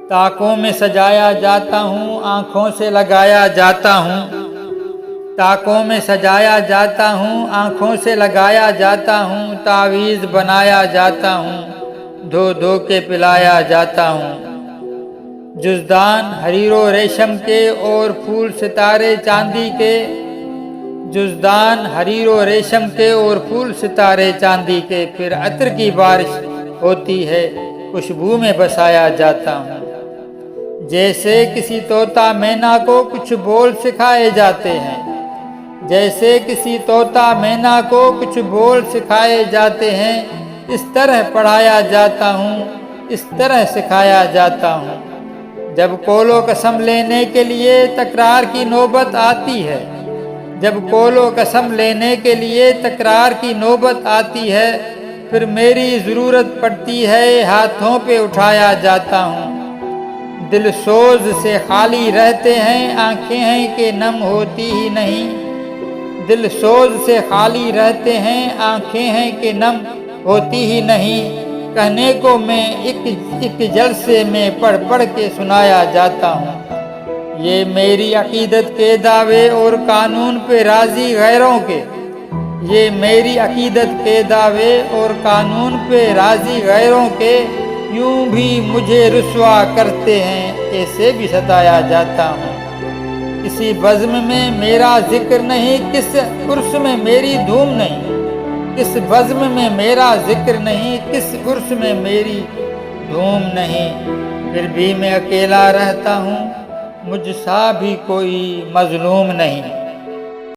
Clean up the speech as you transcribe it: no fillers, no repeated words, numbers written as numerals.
ताकों में सजाया जाता हूँ, आँखों से लगाया जाता हूँ। ताकों में सजाया जाता हूँ, आँखों से लगाया जाता हूँ। तावीज़ बनाया जाता हूँ, धो धो के पिलाया जाता हूँ। जुज़दान हरीरो रेशम के और फूल सितारे चांदी के। जुज़दान हरीरो रेशम के और फूल सितारे चांदी के। फिर अत्र की बारिश होती है, खुशबू में बसाया जाता हूँ। जैसे किसी तोता मैना को कुछ बोल सिखाए जाते हैं। जैसे किसी तोता मैना को कुछ बोल सिखाए जाते हैं, इस तरह पढ़ाया जाता हूँ, इस तरह सिखाया जाता हूँ। जब कोलो कसम लेने के लिए तकरार की नौबत आती है, जब कोलो कसम लेने के लिए तकरार की नौबत आती है, फिर मेरी ज़रूरत पड़ती है, हाथों पे उठाया जाता हूँ। दिल सोज से खाली रहते हैं, आंखें हैं कि नम होती ही नहीं। दिल सोज से खाली रहते हैं, आंखें हैं कि नम होती ही नहीं। कहने को मैं एक जलसे में पढ़ पढ़ के सुनाया जाता हूँ। ये मेरी अकीदत के दावे और कानून पे राजी गैरों के। ये मेरी अकीदत के दावे और कानून पे राजी गैरों के। यूं भी मुझे रुस्वा करते हैं, ऐसे भी सताया जाता हूँ। किसी बज़्म में मेरा जिक्र नहीं, किस उर्स में मेरी धूम नहीं। किस बज़्म में मेरा जिक्र नहीं, किस उर्स में मेरी धूम नहीं। फिर भी मैं अकेला रहता हूँ, मुझ सा भी कोई मजलूम नहीं।